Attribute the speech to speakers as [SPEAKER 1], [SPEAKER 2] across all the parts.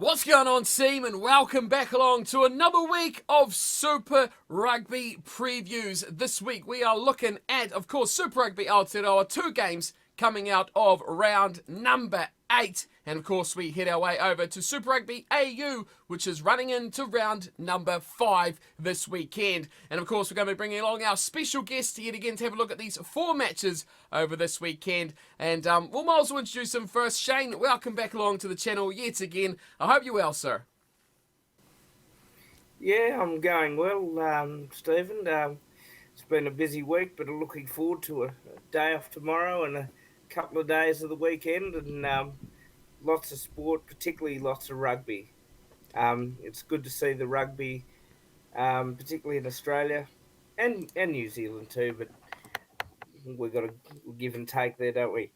[SPEAKER 1] What's going on, team, and welcome back along to another week of Super Rugby previews. This week we are looking at, of course, Super Rugby Aotearoa, 2 games coming out of round number 8. And of course we head our way over to Super Rugby AU, which is running into round number 5 this weekend. And of course we're going to be bringing along our special guest yet again to have a look at these 4 matches over this weekend. And we'll might as well introduce him first. Shane, welcome back along to the channel yet again. I hope you're well, sir.
[SPEAKER 2] Yeah, I'm going well, Stephen. It's been a busy week, but I'm looking forward to a day off tomorrow and a couple of days of the weekend, and lots of sport, particularly lots of rugby. It's good to see the rugby, particularly in Australia and New Zealand too, but we've got to give and take there, don't we?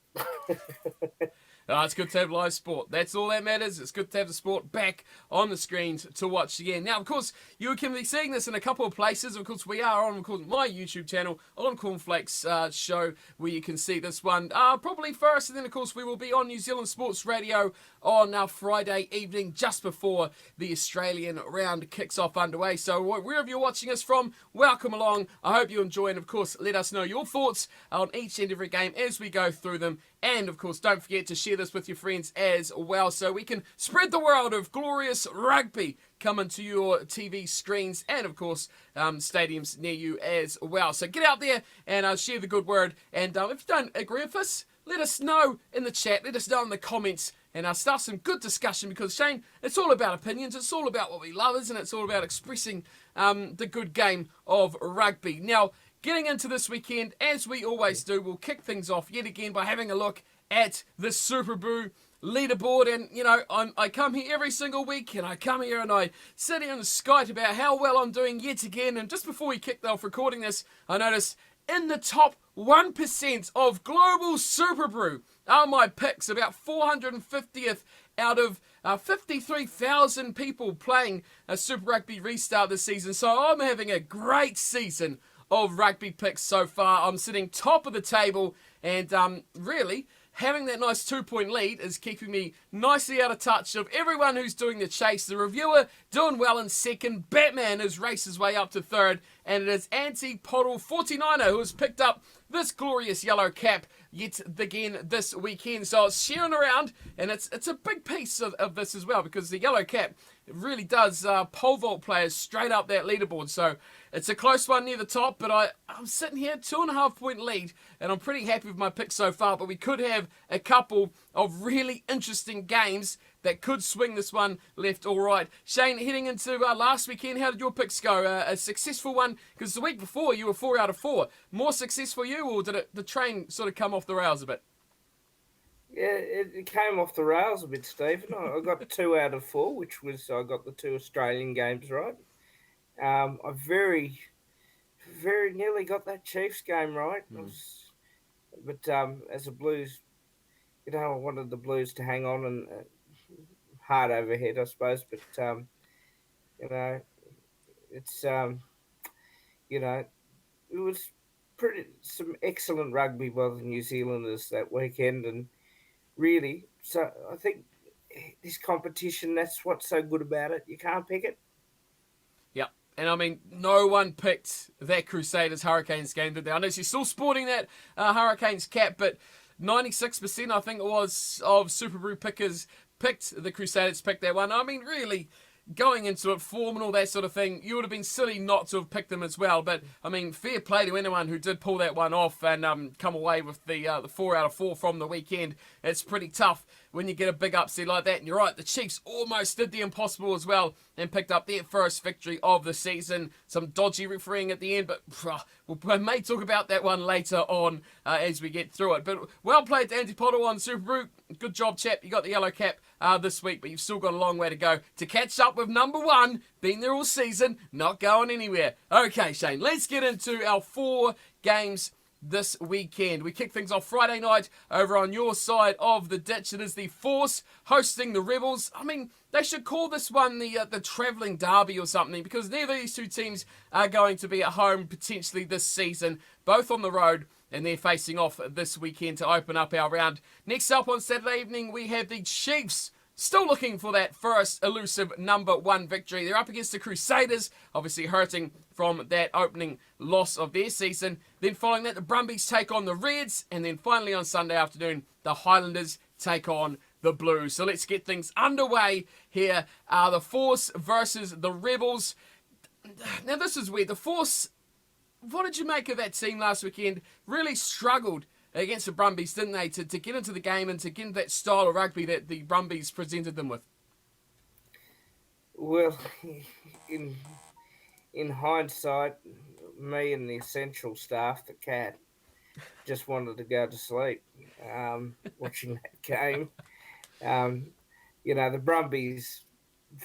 [SPEAKER 1] It's good to have live sport. That's all that matters. It's good to have the sport back on the screens to watch again. Now, of course, you can be seeing this in a couple of places. Of course, we are on, of course, my YouTube channel, on Cornflake's show, where you can see this one probably first. And then, of course, we will be on New Zealand Sports Radio on Friday evening, just before the Australian round kicks off underway. So wherever you're watching us from, welcome along. I hope you enjoy, and of course, let us know your thoughts on each and every game as we go through them. And of course, don't forget to share this with your friends as well, so we can spread the world of glorious rugby coming to your TV screens and, of course, stadiums near you as well. So get out there and share the good word. And if you don't agree with us, let us know in the chat. Let us know in the comments. And start some good discussion, because, Shane, it's all about opinions. It's all about what we love, isn't it? It's all about expressing the good game of rugby. Now, getting into this weekend, as we always do, we'll kick things off yet again by having a look at the Super Brew leaderboard. And, you know, I come here every single week, and I come here and I sit here and skite about how well I'm doing yet again. And just before we kicked off recording this, I noticed in the top 1% of global Super Brew are my picks, about 450th out of 53,000 people playing a Super Rugby restart this season. So I'm having a great season of rugby picks so far. I'm sitting top of the table, and really having that nice 2-point lead is keeping me nicely out of touch of everyone who's doing the chase. The reviewer doing well in second. Batman has raced his way up to third. And it is Anti-Pottle 49er who has picked up this glorious yellow cap yet again this weekend. So it's sharing around, and it's a big piece of this as well, because the yellow cap really does pole vault players straight up that leaderboard. So it's a close one near the top, but I'm sitting here 2.5-point lead, and I'm pretty happy with my picks so far. But we could have a couple of really interesting games that could swing this one left or right. Shane, heading into last weekend, how did your picks go? A successful one? Because the week before you were 4 out of 4. More success for you, or did the train sort of come off the rails a bit?
[SPEAKER 2] Yeah, it came off the rails a bit, Stephen. I got 2 out of 4, which was I got the 2 Australian games right. I very nearly got that Chiefs game right. But as a Blues, I wanted the Blues to hang on and hard overhead, I suppose. But it's it was some excellent rugby by the New Zealanders that weekend, and really, so I think this competition, that's what's so good about it. You can't pick it.
[SPEAKER 1] Yep. And I mean, no one picked that Crusaders Hurricanes game, did they? I know she's still sporting that Hurricanes cap, but 96%, I think it was, of Super Brew pickers picked the Crusaders, picked that one. I mean, really, going into it, form and all that sort of thing, you would have been silly not to have picked them as well. But, I mean, fair play to anyone who did pull that one off and come away with the 4 out of 4 from the weekend. It's pretty tough when you get a big upset like that. And you're right, the Chiefs almost did the impossible as well and picked up their first victory of the season. Some dodgy refereeing at the end, but we may talk about that one later on as we get through it. But well played to Anti-Pottle on Super Brew. Good job, chap. You got the yellow cap this week, but you've still got a long way to go to catch up with number 1. Been there all season, not going anywhere. Okay, Shane, let's get into our 4 games this weekend. We kick things off Friday night over on your side of the ditch. It is the Force hosting the Rebels. I mean, they should call this one the travelling derby or something, because neither of these 2 teams are going to be at home potentially this season, both on the road, and they're facing off this weekend to open up our round. Next up on Saturday evening, we have the Chiefs still looking for that first elusive number one victory. They're up against the Crusaders, obviously hurting from that opening loss of their season. Then following that, the Brumbies take on the Reds, and then finally on Sunday afternoon, the Highlanders take on the Blues. So let's get things underway here. The Force versus the Rebels. Now this is weird. The Force, what did you make of that team last weekend? Really struggled against the Brumbies, didn't they, to get into the game and to get into that style of rugby that the Brumbies presented them with?
[SPEAKER 2] Well, in in hindsight, me and the essential staff, the cat, just wanted to go to sleep watching that game. Um, the Brumbies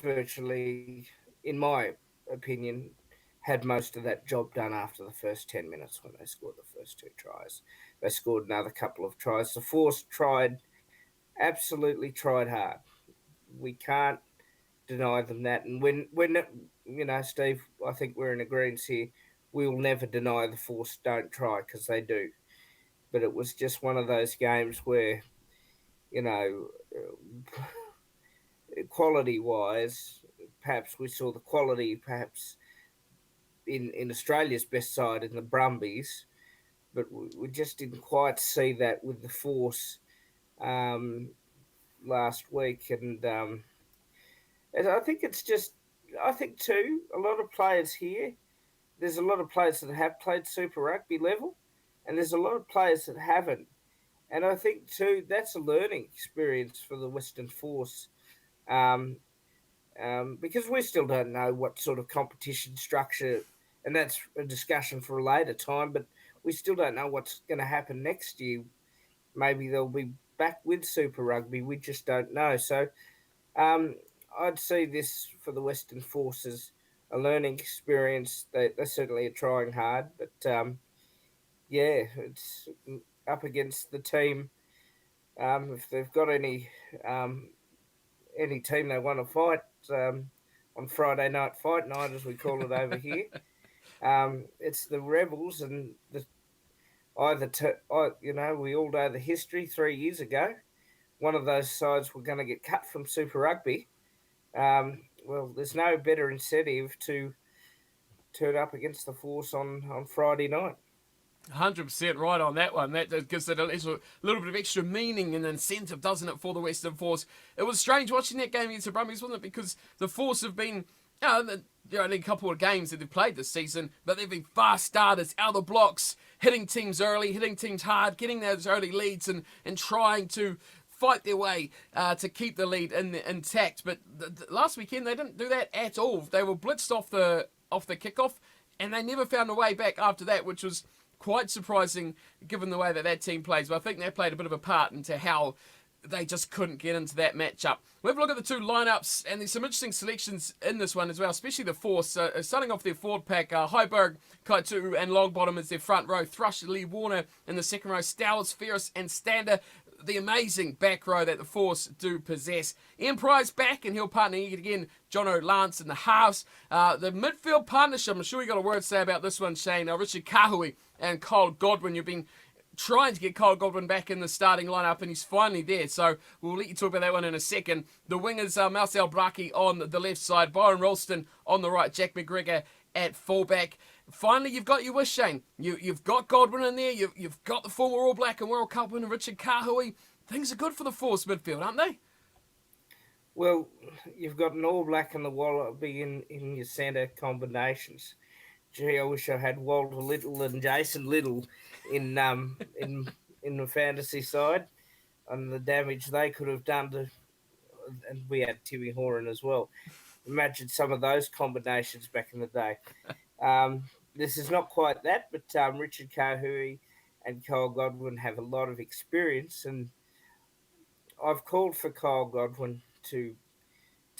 [SPEAKER 2] virtually, in my opinion, had most of that job done after the first 10 minutes when they scored the first two tries. They scored another couple of tries. The Force absolutely tried hard. We can't deny them that. And Steve, I think we're in agreement here. We will never deny the Force don't try because they do. But it was just one of those games where, you know, quality wise, perhaps we saw the quality perhaps in Australia's best side in the Brumbies, but we just didn't quite see that with the Force um, last week. And I think I think too, a lot of players here, there's a lot of players that have played Super Rugby level, and there's a lot of players that haven't. And I think too, that's a learning experience for the Western Force. Um, because we still don't know what sort of competition structure, and that's a discussion for a later time, but we still don't know what's going to happen next year. Maybe they'll be back with Super Rugby. We just don't know. So um, I'd see this for the Western Forces a learning experience. They certainly are trying hard, but yeah, it's up against the team. If they've got um, any team they want to fight on Friday night fight night, as we call it over here, it's the Rebels, and we all know the history. 3 years ago, one of those sides were going to get cut from Super Rugby. Well, there's no better incentive to turn up against the Force on Friday night.
[SPEAKER 1] 100% right on that one. That gives it a little bit of extra meaning and incentive, doesn't it, for the Western Force? It was strange watching that game against the Brumbies, wasn't it? Because the Force have been, only a couple of games that they've played this season, but they've been fast starters, out of the blocks, hitting teams early, hitting teams hard, getting those early leads and trying to fight their way to keep the lead intact. But last weekend, they didn't do that at all. They were blitzed off the kickoff, and they never found a way back after that, which was quite surprising given the way that team plays. But I think they played a bit of a part into how they just couldn't get into that matchup. We'll have a look at the two lineups, and there's some interesting selections in this one as well, especially the Force. Starting off their forward pack, Heiberg, Kaitu, and Longbottom as their front row. Thrush, Lee Warner in the second row. Stowers, Ferris, and Stander, the amazing back row that the Force do possess. Ian Price back, and he'll partner again Jono Lance in the halves. The midfield partnership, I'm sure you got a word to say about this one, Shane. Richard Kahui and Kyle Godwin. You've been trying to get Kyle Godwin back in the starting lineup, and he's finally there. So we'll let you talk about that one in a second. The wingers are Marcel Braki on the left side, Byron Ralston on the right, Jack McGregor at fullback. Finally, you've got your wish, Shane. You've got Godwin in there. You've got the former All Black and World Cup winner Richard Kahui. Things are good for the Force midfield, aren't they?
[SPEAKER 2] Well, you've got an All Black and the Wallaby in your centre combinations. Gee, I wish I had Walter Little and Jason Little in in the fantasy side, and the damage they could have done to. And we had Timmy Horan as well. Imagine some of those combinations back in the day. This is not quite that, but Richard Kahui and Kyle Godwin have a lot of experience, and I've called for Kyle Godwin to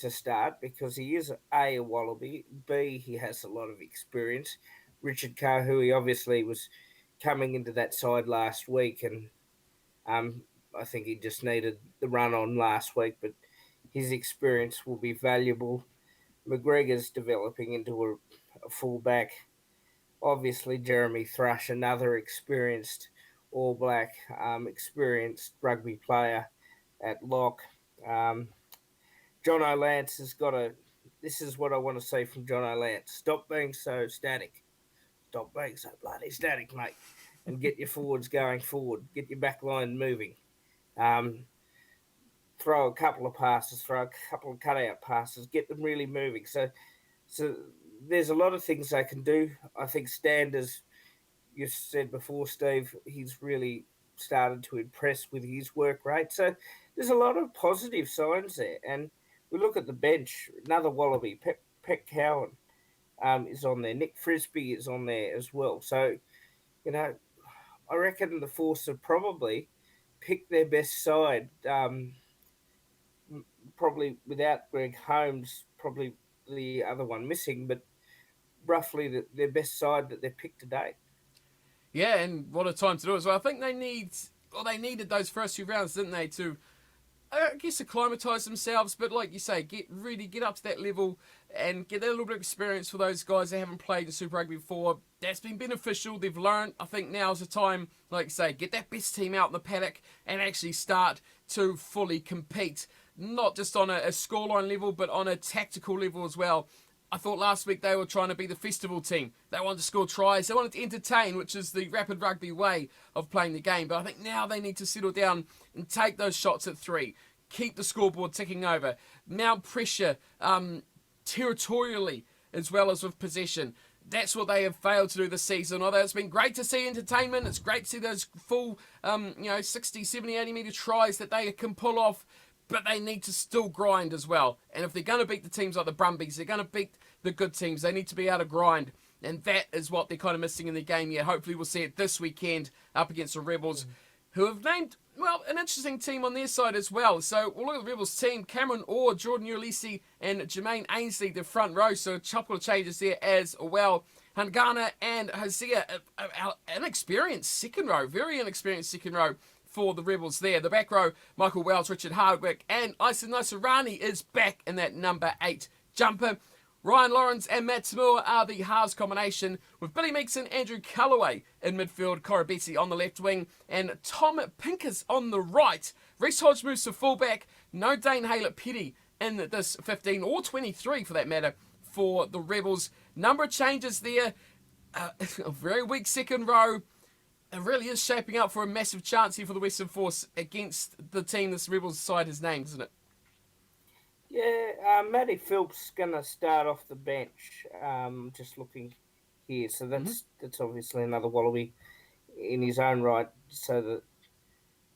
[SPEAKER 2] start because he is a Wallaby. B, he has a lot of experience. Richard Kahui obviously was coming into that side last week, and I think he just needed the run on last week, but his experience will be valuable. McGregor's developing into a fullback. Obviously, Jeremy Thrush, another experienced All Black, experienced rugby player at lock. Um, John O'Lance has got to. This is what I want to see from John O'Lance. Stop being so static. Stop being so bloody static, mate, and get your forwards going forward. Get your back line moving. Um, Throw a couple of passes, throw a couple of cutout passes, get them really moving. So there's a lot of things they can do. I think Standers, you said before, Steve, he's really started to impress with his work rate. So there's a lot of positive signs there. And we look at the bench, another Wallaby, Pet Cowan is on there. Nick Frisbee is on there as well. So, you know, I reckon the Force have probably picked their best side. Probably without Greg Holmes, probably the other one missing, but roughly their best side that they've picked to date.
[SPEAKER 1] Yeah, and what a time to do it as well. I think they needed those first few rounds, didn't they, to I guess acclimatise themselves, but like you say, get up to that level and get that little bit of experience for those guys that haven't played in Super Rugby before. That's been beneficial. They've learned. I think now's the time, like you say, get that best team out in the paddock and actually start to fully compete, not just on a scoreline level, but on a tactical level as well. I thought last week they were trying to be the festival team. They wanted to score tries. They wanted to entertain, which is the rapid rugby way of playing the game. But I think now they need to settle down and take those shots at three. Keep the scoreboard ticking over. Mount pressure territorially as well as with possession. That's what they have failed to do this season. Although it's been great to see entertainment, it's great to see those full 60, 70, 80 metre tries that they can pull off, but they need to still grind as well. And if they're going to beat the teams like the Brumbies, they're going to beat the good teams, they need to be able to grind. And that is what they're kind of missing in the game here. Hopefully we'll see it this weekend up against the Rebels, who have named, well, an interesting team on their side as well. So we'll look at the Rebels team. Cameron Orr, Jordan Ulysses, and Jermaine Ainsley, the front row. So a couple of changes there as well. Hangana and Hosea, an experienced second row, very inexperienced second row for the Rebels there. The back row, Michael Wells, Richard Hardwick, and Isa Nasarani is back in that number 8 jumper. Ryan Lawrence and Matt Tamua are the halves combination, with Billy Meeks and Andrew Callaway in midfield, Korobesi on the left wing, and Tom Pinkers on the right. Reece Hodge moves to fullback. No Dane Haylett-Petty in this 15, or 23 for that matter, for the Rebels. Number of changes there. A very weak second row. It really is shaping up for a massive chance here for the Western Force against the team this Rebels side has named, isn't it?
[SPEAKER 2] Yeah, Matty Phillips going to start off the bench. Just looking here, so that's obviously another Wallaby in his own right. So that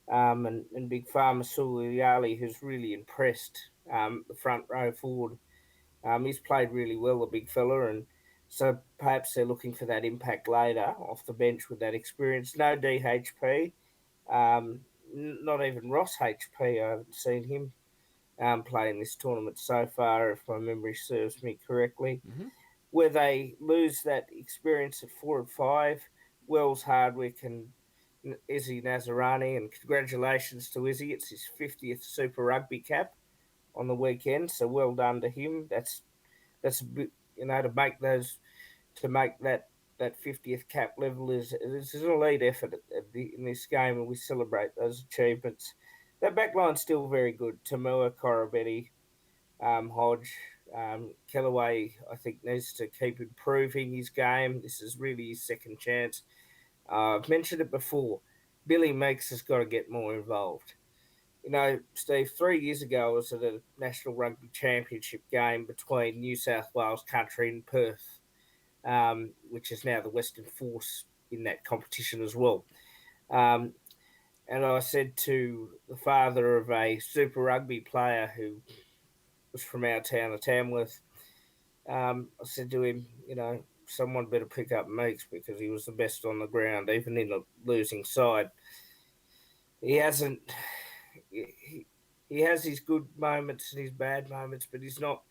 [SPEAKER 2] and Big Farmer Suliali, who's really impressed the front row forward. He's played really well, the big fella, and so perhaps they're looking for that impact later off the bench with that experience. No DHP, not even Ross HP. I haven't seen him play in this tournament so far, if my memory serves me correctly. Where they lose that experience at 4 and 5, Wells, Hardwick, and Izzy Nazarani, and congratulations to Izzy. It's his 50th Super Rugby cap on the weekend, so well done to him. That's a bit, to make that 50th cap level is an elite effort in this game, and we celebrate those achievements. That backline's still very good. Tamua, Korobeti, Hodge, Kellaway, I think, needs to keep improving his game. This is really his second chance. I've mentioned it before. Billy Meeks has got to get more involved. Steve, 3 years ago, I was at a National Rugby Championship game between New South Wales Country and Perth, which is now the Western Force in that competition as well. And I said to the father of a Super Rugby player who was from our town of Tamworth, I said to him, someone better pick up Meeks because he was the best on the ground, even in a losing side. He hasn't. He has his good moments and his bad moments, but he's not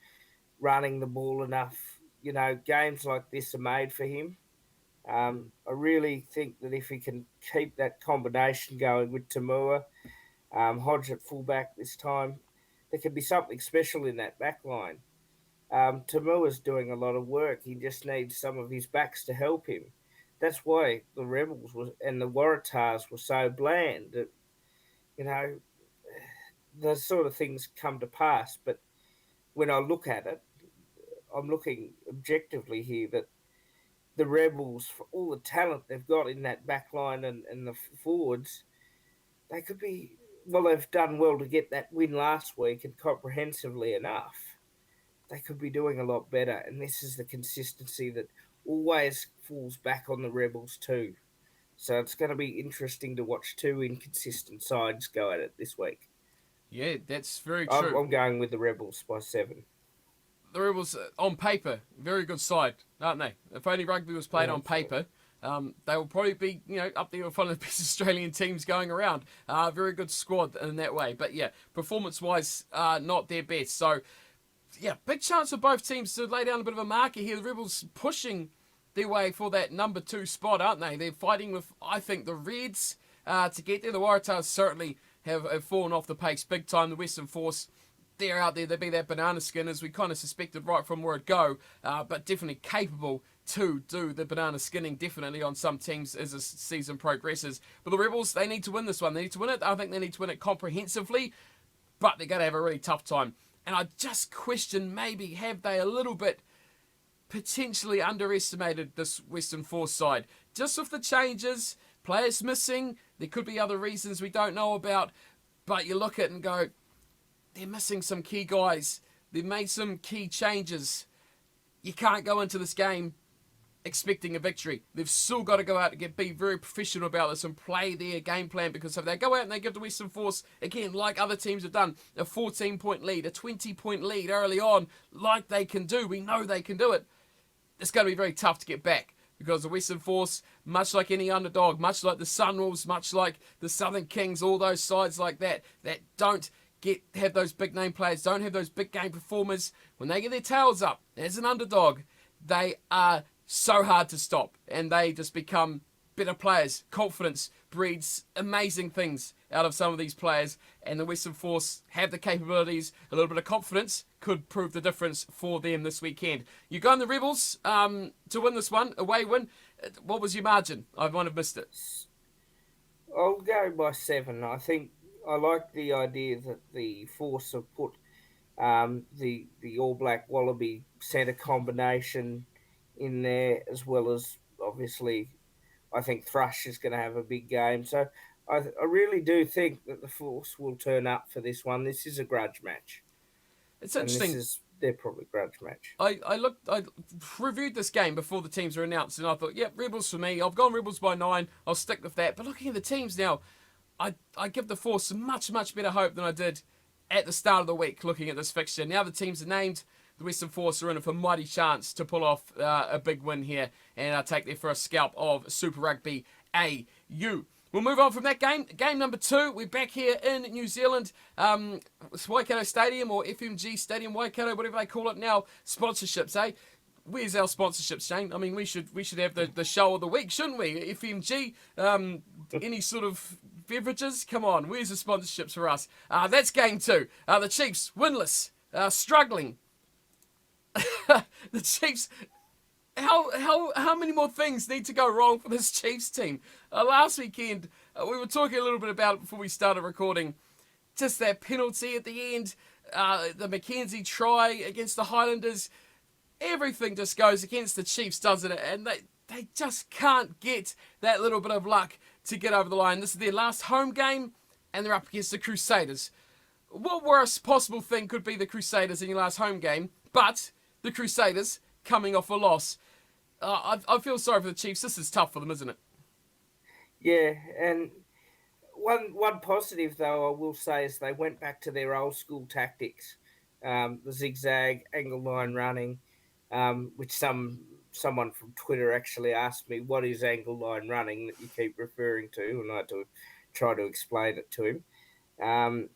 [SPEAKER 2] running the ball enough. Games like this are made for him. I really think that if he can keep that combination going with Tamua, Hodge at fullback this time, there could be something special in that back line. Tamua's doing a lot of work. He just needs some of his backs to help him. That's why the Rebels and the Waratahs were so bland. That, those sort of things come to pass. But when I look at it, I'm looking objectively here that the Rebels, for all the talent they've got in that back line and the forwards, they could be. Well, they've done well to get that win last week, and comprehensively enough, they could be doing a lot better. And this is the consistency that always falls back on the Rebels too. So it's going to be interesting to watch two inconsistent sides go at it this week.
[SPEAKER 1] Yeah, that's very
[SPEAKER 2] I'm,
[SPEAKER 1] true.
[SPEAKER 2] I'm going with the Rebels by 7.
[SPEAKER 1] The Rebels, on paper, very good side, aren't they? If only rugby was played
[SPEAKER 2] Yeah,
[SPEAKER 1] on
[SPEAKER 2] absolutely.
[SPEAKER 1] paper, they will probably be, up there with one of the best Australian teams going around. Very good squad in that way. But yeah, performance-wise, not their best. So yeah, big chance for both teams to lay down a bit of a marker here. The Rebels pushing their way for that number 2 spot, aren't they? They're fighting with, I think, the Reds to get there. The Waratahs certainly have fallen off the pace big time. The Western Force, they're out there. They'll be that banana skin, as we kind of suspected right from word go, but definitely capable to do the banana skinning, definitely on some teams as the season progresses. But the Rebels, they need to win this one. They need to win it. I think they need to win it comprehensively, but they're going to have a really tough time. And I just question, maybe have they a little bit potentially underestimated this Western Force side? Just with the changes, players missing, there could be other reasons we don't know about, but you look at it and go, they're missing some key guys. They've made some key changes. You can't go into this game expecting a victory. They've still got to go out and be very professional about this and play their game plan, because if they go out and they give the Western Force, again, like other teams have done, a 14-point lead, a 20-point lead early on, like they can do, we know they can do it, it's going to be very tough to get back, because the Western Force, much like any underdog, much like the Sunwolves, much like the Southern Kings, all those sides like that don't have those big name players, don't have those big game performers, when they get their tails up as an underdog, they are so hard to stop, and they just become better players. Confidence breeds amazing things out of some of these players, and the Western Force have the capabilities. A little bit of confidence could prove the difference for them this weekend. You go on the Rebels to win this one, away win. What was your margin? I might have missed it.
[SPEAKER 2] I'll go by 7. I think I like the idea that the Force have put the All Black Wallaby centre combination in there, as well as obviously I think Thrush is going to have a big game. So I really do think that the Force will turn up for this one. This is a grudge match,
[SPEAKER 1] It's
[SPEAKER 2] and this
[SPEAKER 1] interesting.
[SPEAKER 2] is their probably grudge match.
[SPEAKER 1] I reviewed this game before the teams were announced, and I thought, yep, Rebels for me. I've gone Rebels by 9. I'll stick with that. But looking at the teams now, I give the Force much, much better hope than I did at the start of the week looking at this fixture. Now the teams are named. The Western Force are in for a mighty chance to pull off a big win here and take their first scalp of Super Rugby AU. We'll move on from that game. Game number 2, we're back here in New Zealand. It's Waikato Stadium, or FMG Stadium, Waikato, whatever they call it now. Sponsorships, eh? Where's our sponsorships, Shane? I mean, we should have the show of the week, shouldn't we? FMG, any sort of beverages? Come on, where's the sponsorships for us? That's game 2. The Chiefs, winless, struggling. The Chiefs, how many more things need to go wrong for this Chiefs team? Last weekend, we were talking a little bit about it before we started recording. Just that penalty at the end, the Mackenzie try against the Highlanders, everything just goes against the Chiefs, doesn't it? And they just can't get that little bit of luck to get over the line. This is their last home game, and they're up against the Crusaders. What worst possible thing could be the Crusaders in your last home game, but the Crusaders coming off a loss? I feel sorry for the Chiefs. This is tough for them, isn't it?
[SPEAKER 2] Yeah, and one positive though I will say is they went back to their old school tactics, the zigzag angle line running, which someone from Twitter actually asked me what is angle line running that you keep referring to, and I had to try to explain it to him. Um,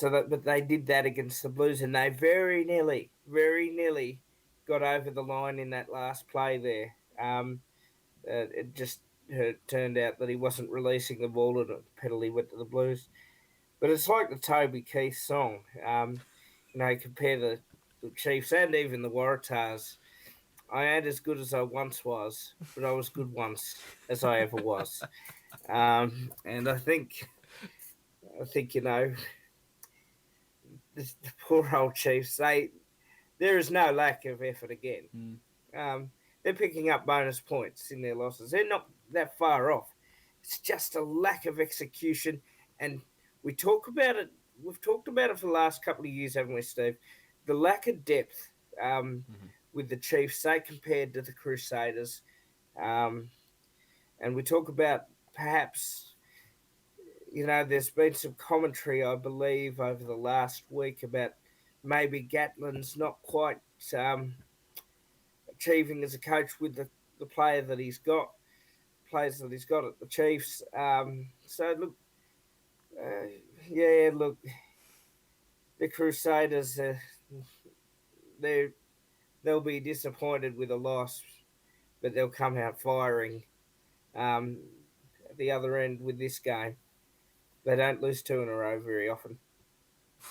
[SPEAKER 2] but they did that against the Blues, and they very nearly got over the line in that last play there. It just turned out that he wasn't releasing the ball, and a penalty went to the Blues. But it's like the Toby Keith song. Compare the Chiefs and even the Waratahs. I ain't as good as I once was, but I was good once as I ever was. And I think the poor old Chiefs, there is no lack of effort again.
[SPEAKER 1] Mm.
[SPEAKER 2] They're picking up bonus points in their losses. They're not that far off. It's just a lack of execution, and we talk about it. We've talked about it for the last couple of years, haven't we, Steve? The lack of depth
[SPEAKER 1] Mm-hmm.
[SPEAKER 2] with the Chiefs, say compared to the Crusaders, um, and we talk about perhaps there's been some commentary, I believe, over the last week about maybe Gatlin's not quite um, achieving as a coach with the players that he's got at the Chiefs. So look, uh, yeah, look, the Crusaders, they they'll be disappointed with a loss, but they'll come out firing. Um, at the other end with this game, they don't lose two in a row very often.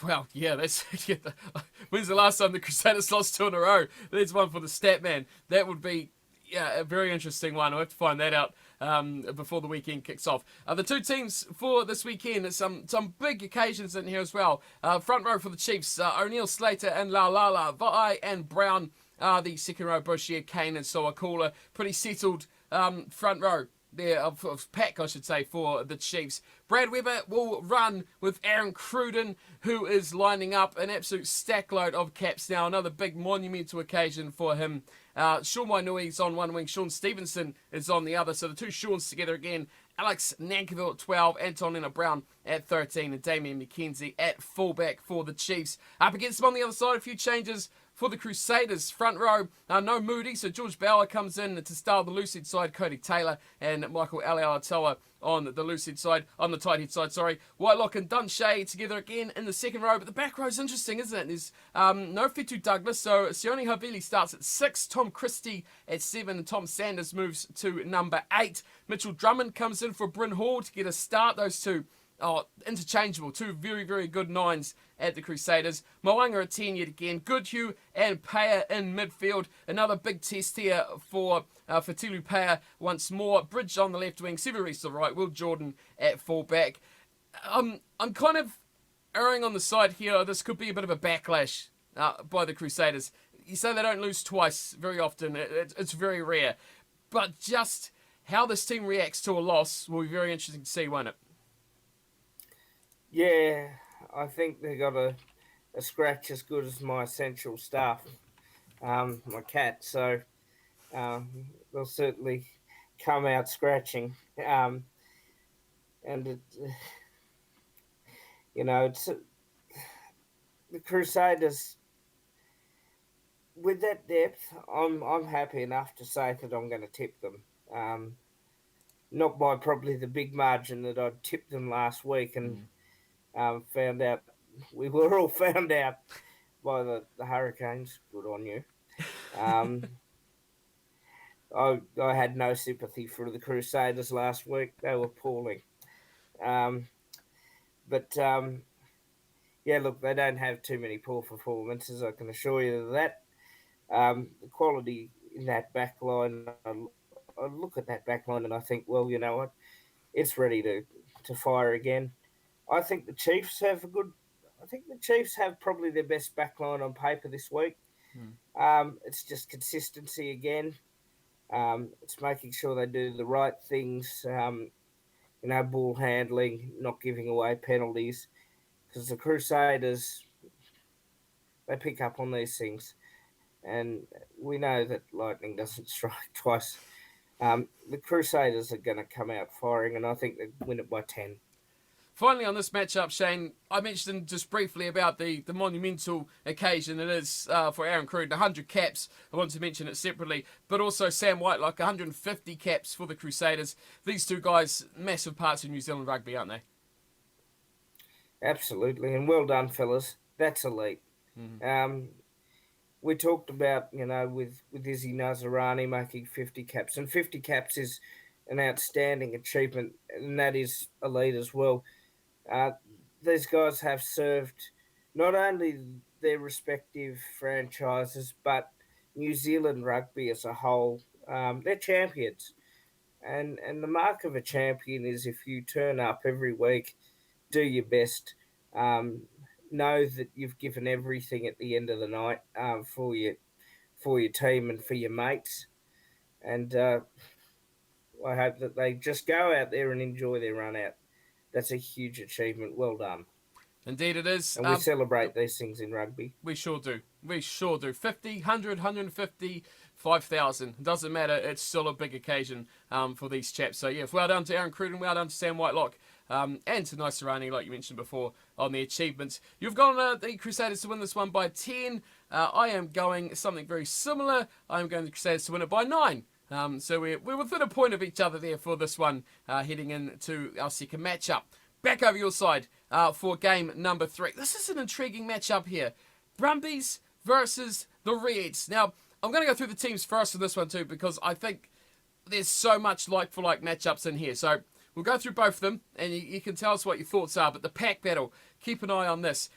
[SPEAKER 1] Well, yeah, that's yeah, when's the last time the Crusaders lost two in a row? There's one for the stat man. That would be a very interesting one. I'll have to find that out before the weekend kicks off. The two teams for this weekend, some big occasions in here as well. Front row for the Chiefs, O'Neill, Slater and La, Vai and Brown. The second row, Boshier, Kane and Sowakula. Pretty settled front row there of pack, I should say, for the Chiefs. Brad Weber will run with Aaron Cruden, who is lining up an absolute stackload of caps now. Another big monumental occasion for him. Sean Wainui's on one wing, Sean Stevenson is on the other. So the two Seans together again. Alex Nankiville at 12, Antonina Brown at 13, and Damien McKenzie at fullback for the Chiefs. Up against them on the other side, a few changes for the Crusaders. Front row, no Moody, so George Bauer comes in to start the Lucid side, Cody Taylor and Michael Aotearoa on the Lucid side, on the tight head side, sorry. Whitelock and Dunshay together again in the second row, but the back row's interesting, isn't it? There's no Fitu Douglas, so Sione Havili starts at 6, Tom Christie at 7, and Tom Sanders moves to number 8. Mitchell Drummond comes in for Bryn Hall to get a start. Those two interchangeable. Two very, very good nines at the Crusaders. Moanga at 10 yet again. Goodhue and Paya in midfield. Another big test here for Tilu Paya once more. Bridge on the left wing. Severis on the right. Will Jordan at fullback. I'm kind of erring on the side here. This could be a bit of a backlash by the Crusaders. You say they don't lose twice very often. It's very rare. But just how this team reacts to a loss will be very interesting to see, won't it?
[SPEAKER 2] Yeah, I think they got a scratch as good as my essential staff, my cat. So they'll certainly come out scratching. And it's the Crusaders with that depth. I'm happy enough to say that I'm going to tip them. Not by probably the big margin that I tipped them last week, and found out we were all found out by the Hurricanes. Good on you. I had no sympathy for the Crusaders last week. They were appalling. Um, but yeah, look, they don't have too many poor performances. I can assure you of that. The quality in that back line, I look at that back line and I think, well, you know what, it's ready to fire again. I think the Chiefs have a good. I think the Chiefs have probably their best back line on paper this week. It's just consistency again. It's making sure they do the right things. Ball handling, not giving away penalties, because the Crusaders, they pick up on these things, and we know that lightning doesn't strike twice. The Crusaders are going to come out firing, and I think they win it by 10.
[SPEAKER 1] Finally, on this matchup, Shane, I mentioned just briefly about the monumental occasion it is for Aaron Cruden, 100 caps. I wanted to mention it separately, but also Sam Whitelock, 150 caps for the Crusaders. These two guys, massive parts of New Zealand rugby, aren't they?
[SPEAKER 2] Absolutely, and well done, fellas. That's elite. We talked about, with Izzy Nazarani making 50 caps, and 50 caps is an outstanding achievement, and that is elite as well. These guys have served not only their respective franchises, but New Zealand rugby as a whole. They're champions. And the mark of a champion is if you turn up every week, do your best, um, know that you've given everything at the end of the night for your team and for your mates. And I hope that they just go out there and enjoy their run out. That's a huge achievement. Well done.
[SPEAKER 1] Indeed, it is.
[SPEAKER 2] And we celebrate these things in rugby.
[SPEAKER 1] We sure do. We sure do. 50, 100, 150, 5,000. Doesn't matter. It's still a big occasion for these chaps. So, yeah, well done to Aaron Cruden. Well done to Sam Whitelock. And to Nice Rani, like you mentioned before, on the achievements. You've gone the Crusaders to win this one by 10. I am going something very similar. I'm going the Crusaders to win it by 9. So we're within a point of each other there for this one, heading into our second matchup. Back over your side for game number 3. This is an intriguing matchup here. Brumbies versus the Reds. Now, I'm going to go through the teams first for this one too, because I think there's so much like-for-like matchups in here. So we'll go through both of them, and you can tell us what your thoughts are. But the pack battle, keep an eye on this.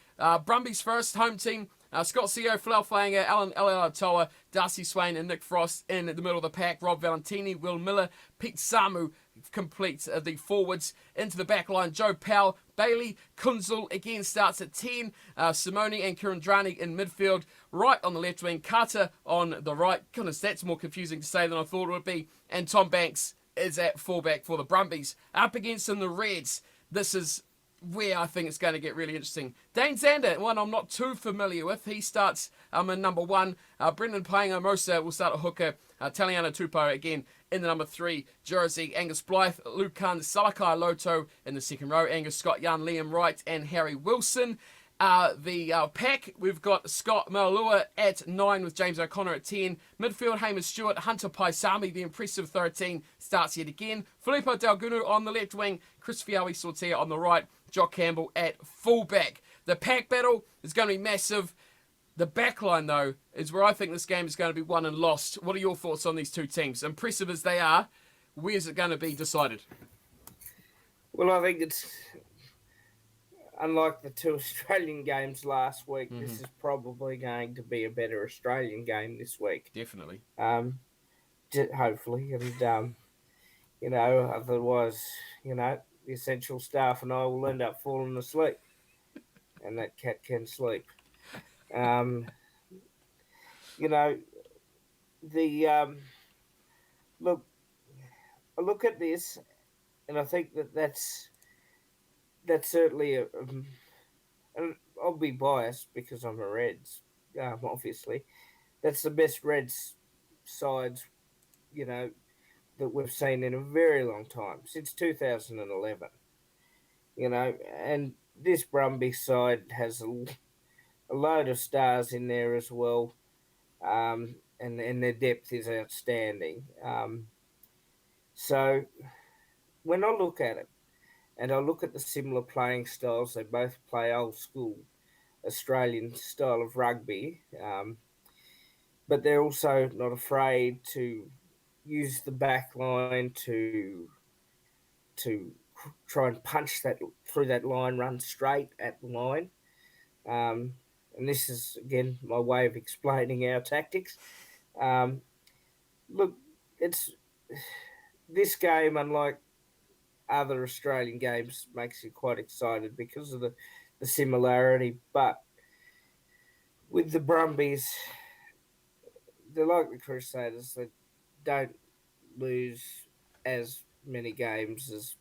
[SPEAKER 1] Brumbies first, home team. Scott Seo, Flau Fainga, Alan Aotearoa, Darcy Swain and Nick Frost in the middle of the pack. Rob Valentini, Will Miller, Pete Samu completes the forwards. Into the back line, Joe Powell, Bailey, Kunzel again starts at 10. Simone and Kirandrani in midfield. Right on the left wing, Carter on the right. Goodness, that's more confusing to say than I thought it would be. And Tom Banks is at fullback for the Brumbies. Up against in the Reds, this is where I think it's going to get really interesting. Dane Zander, one I'm not too familiar with. He starts in number 1. Brendan Painga Mosa will start at hooker. Taliana Tupou again in the number 3 jersey. Angus Blythe, Luke Khan, Salakai Loto in the second row. Angus Scott Young, Liam Wright and Harry Wilson. The pack, we've got Scott Maulua at 9 with James O'Connor at 10. Midfield, Hamish Stewart, Hunter Paisami, the impressive 13, starts yet again. Filippo Dalgunu on the left wing, Chris Fiawi Sortea on the right, Jock Campbell at fullback. The pack battle is going to be massive. The back line, though, is where I think this game is going to be won and lost. What are your thoughts on these two teams? Impressive as they are, where's it going to be decided?
[SPEAKER 2] Well, I think it's unlike the 2 Australian games last week. This is probably going to be a better Australian game this week.
[SPEAKER 1] Definitely.
[SPEAKER 2] Hopefully, and otherwise, the essential staff and I will end up falling asleep, and that cat can sleep. Look, I look at this, and I think that's certainly and I'll be biased because I'm a Reds, obviously. That's the best Reds sides, that we've seen in a very long time, since 2011. And this Brumbies side has a load of stars in there as well, and their depth is outstanding. So when I look at it, and I look at the similar playing styles, they both play old school Australian style of rugby, but they're also not afraid to use the back line to try and punch that through that line, run straight at the line. And this is, again, my way of explaining our tactics. Look, it's this game, unlike other Australian games, makes you quite excited because of the similarity. But with the Brumbies, they're like the Crusaders. They don't lose as many games as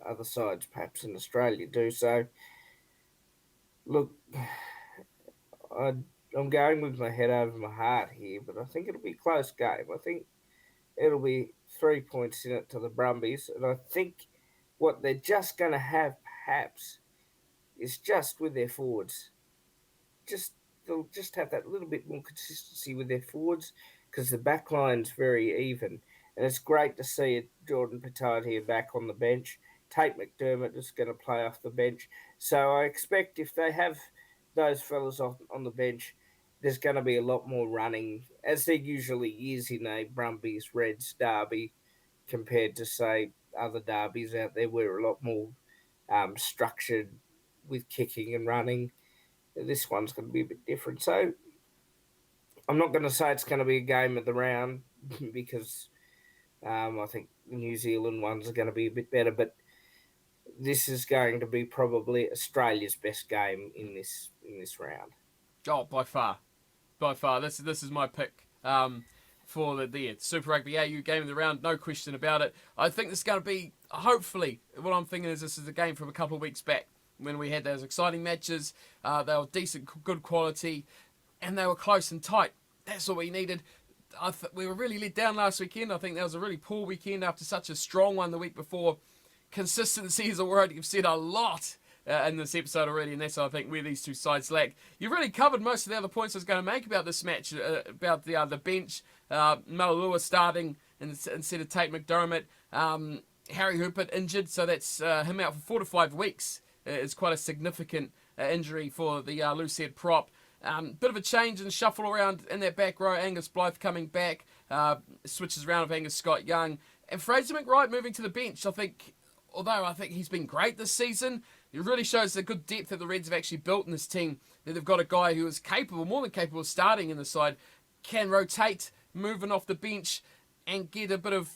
[SPEAKER 2] other sides, perhaps in Australia, do. So, look, I'm going with my head over my heart here, but I think it'll be a close game. I think it'll be 3 points in it to the Brumbies, and I think what they're just going to have, perhaps, is just with their forwards. They'll just have that little bit more consistency with their forwards because the back line's very even, and it's great to see it. Jordan Petard here back on the bench. Tate McDermott is going to play off the bench, so I expect if they have those fellas on the bench, there's going to be a lot more running, as there usually is in a Brumbies Reds derby, compared to, say, other derbies out there where a lot more structured with kicking and running. This one's going to be a bit different. So I'm not going to say it's going to be a game of the round because I think the New Zealand ones are going to be a bit better. But this is going to be probably Australia's best game in this round.
[SPEAKER 1] Oh, by far. By far. This is my pick for the Super Rugby AU game of the round. No question about it. I think this is going to be, hopefully, what I'm thinking is this is a game from a couple of weeks back when we had those exciting matches. They were decent, good quality, and they were close and tight. That's what we needed. We were really let down last weekend. I think that was a really poor weekend after such a strong one the week before. Consistency is a word you've said a lot in this episode already, and that's, I think, where these two sides lack. You've really covered most of the other points I was going to make about this match, about the bench. Malulua starting instead of Tate McDermott. Harry Hooper injured, so that's him out for 4 to 5 weeks. It's quite a significant injury for the loose head prop. Bit of a change and shuffle around in that back row. Angus Blythe coming back, switches around with Angus Scott Young. And Fraser McWright moving to the bench. Although I think he's been great this season, it really shows the good depth that the Reds have actually built in this team. That they've got a guy who is capable, more than capable, of starting in the side, can rotate, moving off the bench, and get a bit of,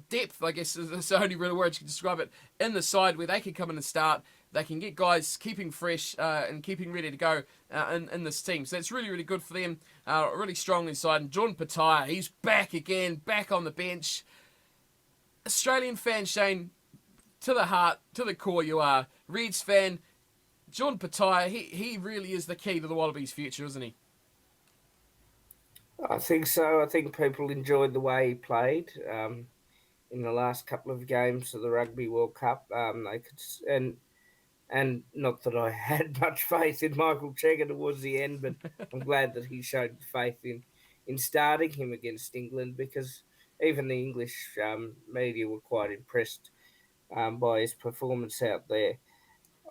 [SPEAKER 1] depth, I guess is the only real word you can describe it, in the side where they can come in and start. They can get guys keeping fresh and keeping ready to go in this team. So that's really, really good for them. Really strong inside. And Jordan Petaia, he's back again, back on the bench. Australian fan, Shane, to the heart, to the core you are. Reds fan, Jordan Petaia, he really is the key to the Wallabies' future, isn't he?
[SPEAKER 2] I think so. I think people enjoyed the way he played in the last couple of games of the Rugby World Cup. They could, and not that I had much faith in Michael Cheika towards the end, but I'm glad that he showed faith in starting him against England, because even the English media were quite impressed by his performance out there.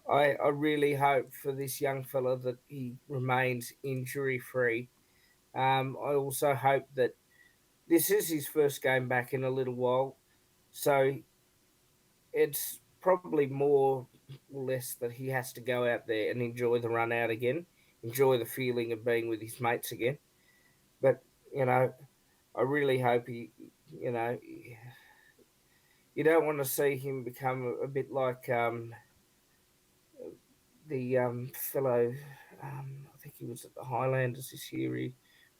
[SPEAKER 2] I really hope for this young fella that he remains injury free. I also hope that this is his first game back in a little while, so it's probably more or less that he has to go out there and enjoy the run out again, enjoy the feeling of being with his mates again. But I really hope you don't want to see him become a bit like the fellow. I think he was at the Highlanders this year. He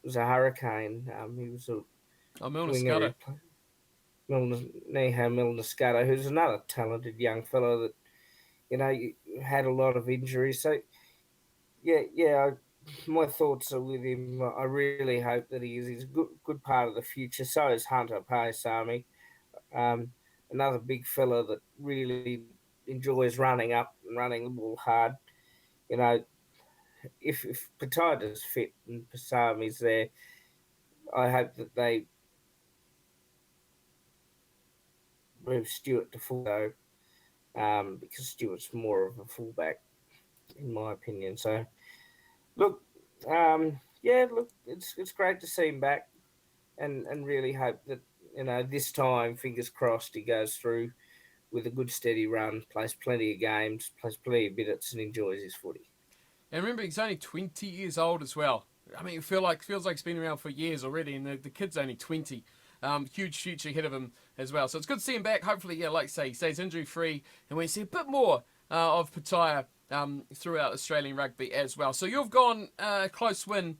[SPEAKER 2] was a Hurricane. He was a
[SPEAKER 1] Milner
[SPEAKER 2] winger.
[SPEAKER 1] Scudder.
[SPEAKER 2] Milner Scudder, who's another talented young fellow that had a lot of injuries. So my thoughts are with him. I really hope that he is. He's a good part of the future. So is Hunter Paisami, another big fella that really enjoys running up and running the ball hard. If Pataia's fit and Paisami's there, I hope that they move Stewart to fullback, because Stewart's more of a fullback, in my opinion. So, look, it's great to see him back, and really hope that this time, fingers crossed, he goes through with a good steady run, plays plenty of games, plays plenty of minutes, and enjoys his footy.
[SPEAKER 1] And remember, he's only 20 years old as well. I mean, it feels like he's been around for years already, and the kid's only 20. Huge future ahead of him as well. So it's good to see him back. Hopefully, like I say, he stays injury-free, and we see a bit more of Petaia throughout Australian rugby as well. So you've gone close win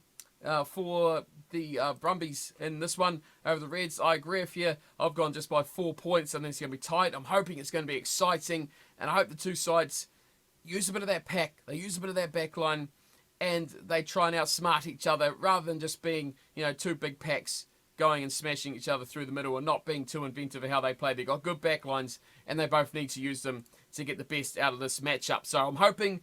[SPEAKER 1] for the Brumbies in this one over the Reds. I agree with you. I've gone just by 4 points, and it's going to be tight. I'm hoping it's going to be exciting, and I hope the two sides use a bit of that pack. They use a bit of that back line, and they try and outsmart each other rather than just being, two big packs going and smashing each other through the middle and not being too inventive of how they play. They've got good backlines, and they both need to use them to get the best out of this matchup. So I'm hoping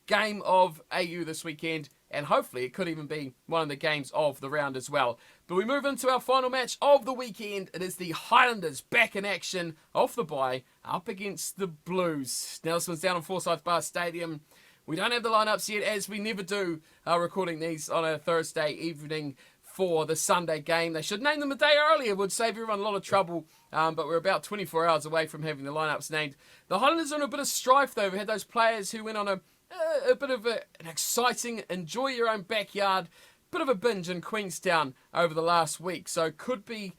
[SPEAKER 1] game of AU this weekend, and hopefully it could even be one of the games of the round as well. But we move into our final match of the weekend. It is the Highlanders back in action off the bye up against the Blues. Now this one's down on Forsyth Bar Stadium. We don't have the lineups yet, as we never do, recording these on a Thursday evening for the Sunday game. They should name them a day earlier, would save everyone a lot of trouble, but we're about 24 hours away from having the lineups named. The Highlanders are in a bit of strife, though. We had those players who went on a bit of an exciting, enjoy your own backyard, bit of a binge in Queenstown over the last week, so could be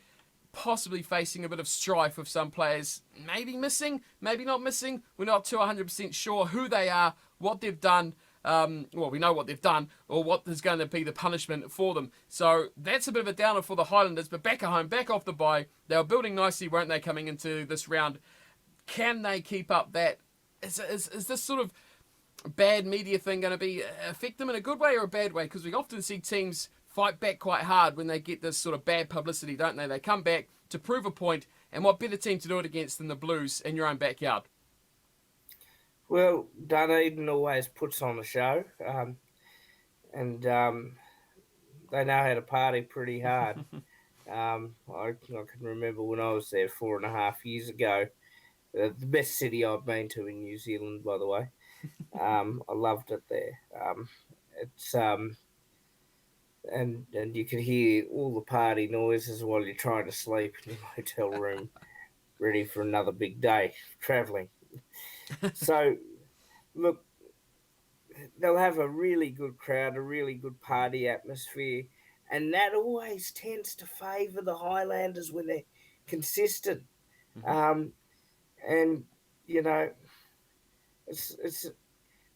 [SPEAKER 1] possibly facing a bit of strife with some players, maybe missing, maybe not missing. We're not too 100% sure who they are, what they've done. Well, we know what they've done, or what is going to be the punishment for them. So that's a bit of a downer for the Highlanders, but back at home, back off the bye. They were building nicely, weren't they, coming into this round? Can they keep up that? Is this sort of bad media thing going to be affect them in a good way or a bad way? Because we often see teams fight back quite hard when they get this sort of bad publicity, don't they? They come back to prove a point, and what better team to do it against than the Blues in your own backyard?
[SPEAKER 2] Well, Dunedin always puts on a show, and they know how to party pretty hard. I can remember when I was there 4.5 years ago. The best city I've been to in New Zealand, by the way. I loved it there. It's and you could hear all the party noises while you're trying to sleep in your hotel room, ready for another big day travelling. So, look, they'll have a really good crowd, a really good party atmosphere, and that always tends to favour the Highlanders when they're consistent.
[SPEAKER 1] Mm-hmm.
[SPEAKER 2] And you know, it's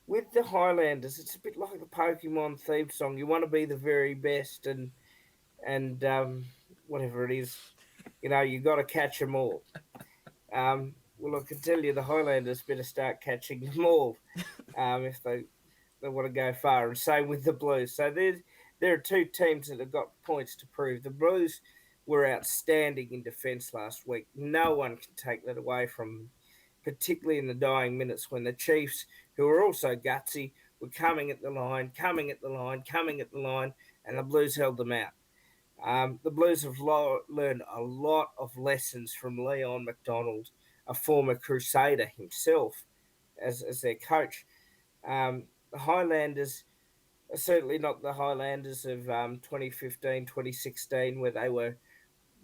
[SPEAKER 2] with the Highlanders, it's a bit like the Pokemon theme song. You want to be the very best, and whatever it is, you got to catch them all. Well, I can tell you, the Highlanders better start catching them all if they want to go far. And same with the Blues. So there are two teams that have got points to prove. The Blues were outstanding in defence last week. No one can take that away from them, particularly in the dying minutes when the Chiefs, who are also gutsy, were coming at the line, and the Blues held them out. The Blues have learned a lot of lessons from Leon McDonald, a former Crusader himself, as their coach. The Highlanders are certainly not the Highlanders of 2015, 2016, where they were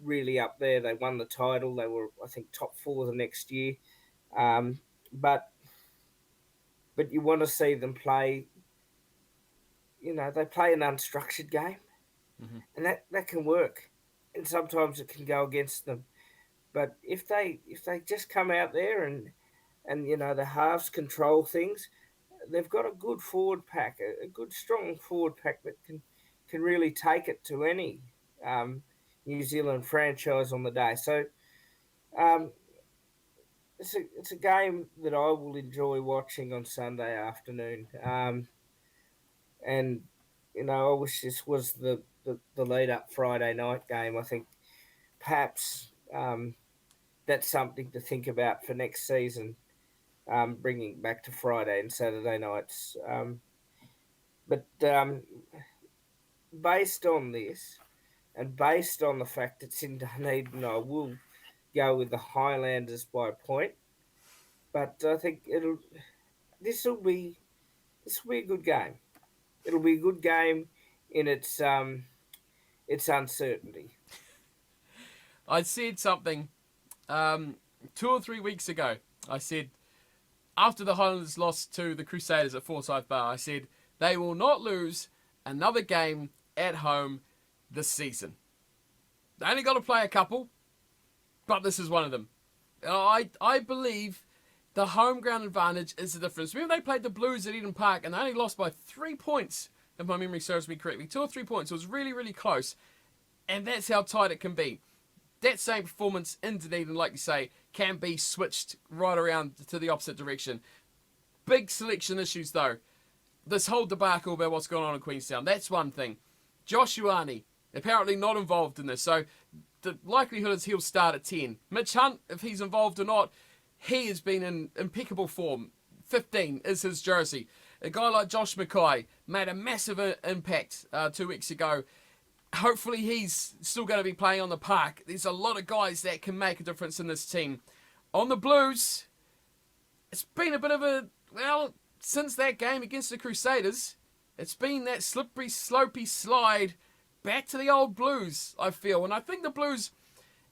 [SPEAKER 2] really up there. They won the title. They were, I think, top four the next year. But you want to see them play. They play an unstructured game,
[SPEAKER 1] Mm-hmm.
[SPEAKER 2] and that can work, and sometimes it can go against them. But if they just come out there and the halves control things, they've got a good forward pack, a good strong forward pack that can really take it to any New Zealand franchise on the day. So um, it's a game that I will enjoy watching on Sunday afternoon. And I wish this was the lead up Friday night game. I think perhaps that's something to think about for next season, bringing it back to Friday and Saturday nights. But based on this, and based on the fact it's in Dunedin, I will go with the Highlanders by a point. But I think this will be a good game. It'll be a good game in its uncertainty.
[SPEAKER 1] I said something 2 or 3 weeks ago. I said, after the Highlanders lost to the Crusaders at Forsyth Bar, I said they will not lose another game at home this season. They only got to play a couple, but this is one of them. I believe the home ground advantage is the difference. Remember, they played the Blues at Eden Park and they only lost by 3 points, if my memory serves me correctly. 2 or 3 points. It was really, really close. And that's how tight it can be. That same performance in Dunedin, like you say, can be switched right around to the opposite direction. Big selection issues, though. This whole debacle about what's going on in Queenstown, that's one thing. Josh Ioane, apparently not involved in this, so the likelihood is he'll start at 10. Mitch Hunt, if he's involved or not, he has been in impeccable form. 15 is his jersey. A guy like Josh Mackay made a massive impact 2 weeks ago. Hopefully he's still going to be playing on the park. There's a lot of guys that can make a difference in this team. On the Blues, it's been a bit of a, since that game against the Crusaders, it's been that slippery, slopey slide back to the old Blues, I feel. And I think the Blues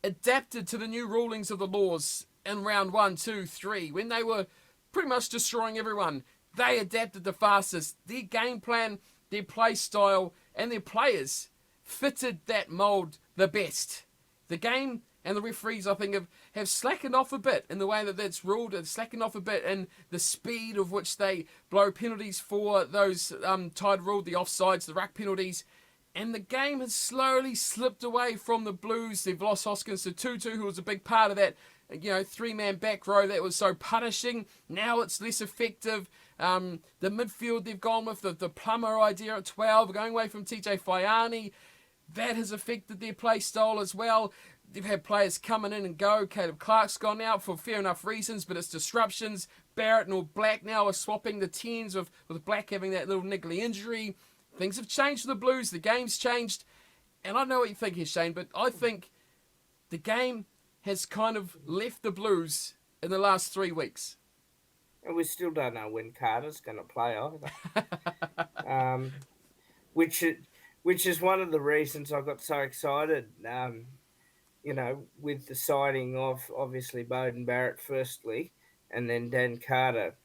[SPEAKER 1] adapted to the new rulings of the laws in round 1, 2, 3, when they were pretty much destroying everyone. They adapted the fastest. Their game plan, their play style, and their players fitted that mould the best. The game And the referees, I think, have slackened off a bit in the way that that's ruled, and slackened off a bit in the speed of which they blow penalties for those tied ruled, the offsides, the ruck penalties. And the game has slowly slipped away from the Blues. They've lost Hoskins to Tutu, who was a big part of that, three-man back row that was so punishing. Now it's less effective. The midfield they've gone with, the Plummer idea at 12, going away from TJ Faiani. That has affected their play style as well. They've had players coming in and go. Caleb Clark's gone out for fair enough reasons, but it's disruptions. Barrett and all Black now are swapping the 10s with Black having that little niggly injury. Things have changed for the Blues. The game's changed. And I know what you think here, Shane, but I think the game has kind of left the Blues in the last 3 weeks.
[SPEAKER 2] And we still don't know when Carter's going to play either. Which is one of the reasons I got so excited, with the signing of, obviously, Beauden Barrett firstly, and then Dan Carter,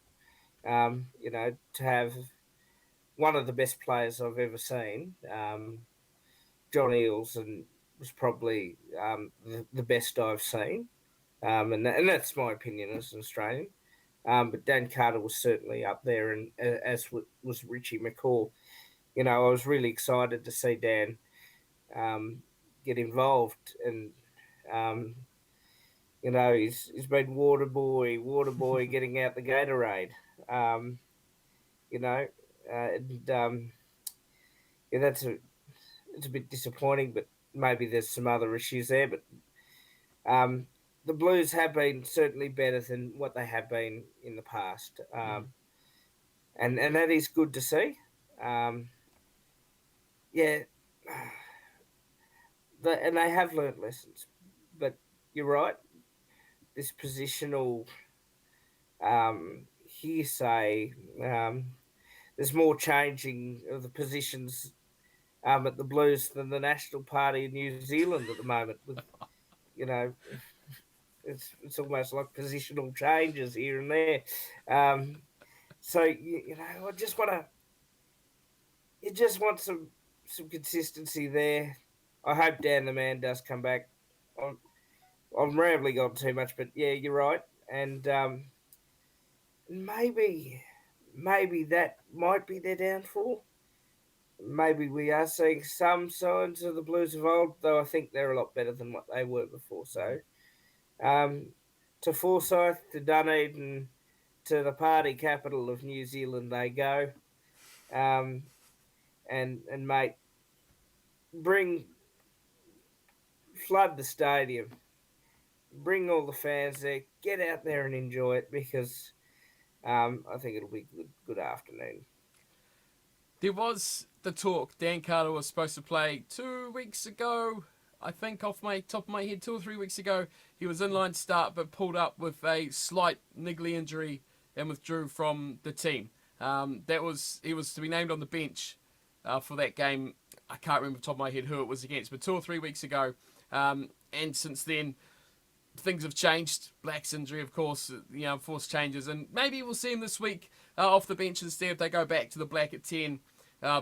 [SPEAKER 2] to have one of the best players I've ever seen. John Eales was probably the best I've seen, and that's my opinion as an Australian. But Dan Carter was certainly up there, and as was Richie McCaw. I was really excited to see Dan get involved, and he's been water boy getting out the Gatorade. It's a bit disappointing, but maybe there's some other issues there. But the Blues have been certainly better than what they have been in the past, and that is good to see. And they have learnt lessons, but you're right. This positional hearsay, there's more changing of the positions at the Blues than the National Party in New Zealand at the moment. With it's almost like positional changes here and there. So I just want some consistency there. I hope Dan the Man does come back. I'm rambling on too much, but yeah, you're right. And maybe that might be their downfall. Maybe we are seeing some signs of the Blues of old, though I think they're a lot better than what they were before. So, to Forsyth, to Dunedin, to the party capital of New Zealand they go. And mate, flood the stadium, bring all the fans there, get out there and enjoy it, because I think it'll be good afternoon.
[SPEAKER 1] There was the talk. Dan Carter was supposed to play 2 weeks ago. I think off my top of my head, 2 or 3 weeks ago, he was in line to start, but pulled up with a slight niggly injury and withdrew from the team. He was to be named on the bench for that game. I can't remember off the top of my head who it was against, but 2 or 3 weeks ago. And since then, things have changed. Black's injury, of course, forced changes, and maybe we'll see him this week off the bench instead if they go back to the Black at 10.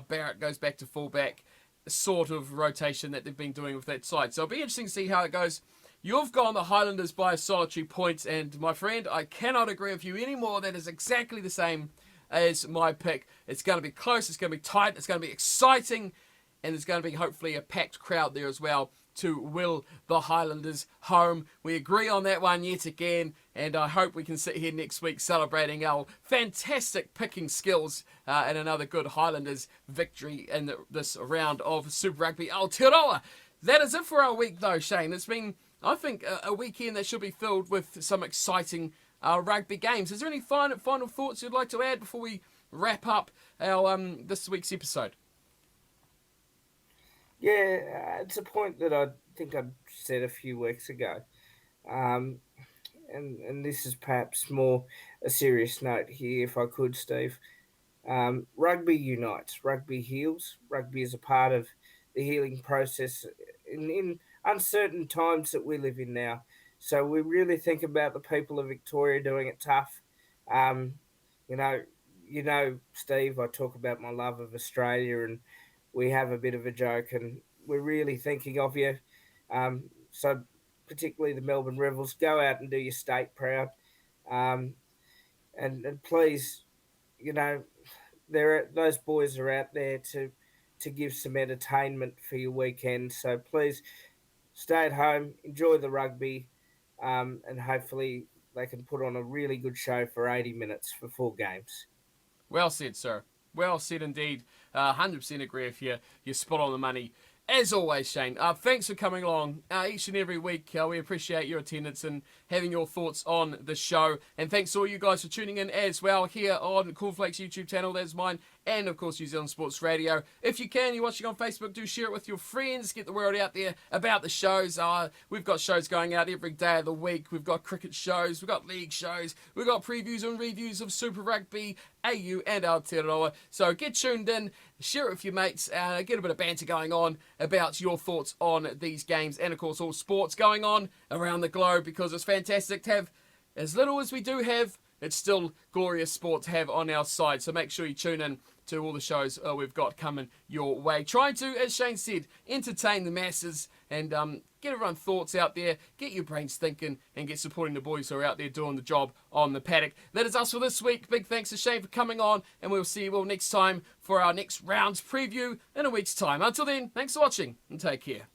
[SPEAKER 1] Barrett goes back to fullback, sort of rotation that they've been doing with that side. So it'll be interesting to see how it goes. You've gone the Highlanders by a solitary point, and my friend, I cannot agree with you anymore. That is exactly the same as my pick. It's going to be close, it's going to be tight, it's going to be exciting, and there's going to be hopefully a packed crowd there as well to will the Highlanders home. We agree on that one yet again, and I hope we can sit here next week celebrating our fantastic picking skills and another good Highlanders victory in this round of Super Rugby Aotearoa. That is it for our week though, Shane. It's been, I think, a weekend that should be filled with some exciting rugby games. Is there any final thoughts you'd like to add before we wrap up our this week's episode?
[SPEAKER 2] Yeah, it's a point that I think I said a few weeks ago. And this is perhaps more a serious note here, if I could, Steve. Rugby unites, rugby heals. Rugby is a part of the healing process in uncertain times that we live in now. So we really think about the people of Victoria doing it tough. You know, Steve, I talk about my love of Australia, and we have a bit of a joke, and we're really thinking of you. So particularly the Melbourne Rebels, go out and do your state proud. Um, and please, you know, those boys are out there to give some entertainment for your weekend. So please stay at home, enjoy the rugby, and hopefully they can put on a really good show for 80 minutes for 4 games.
[SPEAKER 1] Well said, sir. Well said indeed. 100% agree with you. You're spot on the money. As always, Shane, thanks for coming along each and every week. We appreciate your attendance and having your thoughts on the show. And thanks to all you guys for tuning in as well here on Cornflakes YouTube channel. That's mine. And, of course, New Zealand Sports Radio. If you can, you're watching on Facebook, do share it with your friends. Get the word out there about the shows. We've got shows going out every day of the week. We've got cricket shows. We've got league shows. We've got previews and reviews of Super Rugby AU and Aotearoa. So get tuned in, share it with your mates, get a bit of banter going on about your thoughts on these games and, of course, all sports going on around the globe, because it's fantastic to have as little as we do have. It's still glorious sport to have on our side. So make sure you tune in to all the shows we've got coming your way. Trying to, as Shane said, entertain the masses and get everyone's thoughts out there, get your brains thinking, and get supporting the boys who are out there doing the job on the paddock. That is us for this week. Big thanks to Shane for coming on, and we'll see you all next time for our next round's preview in a week's time. Until then, thanks for watching, and take care.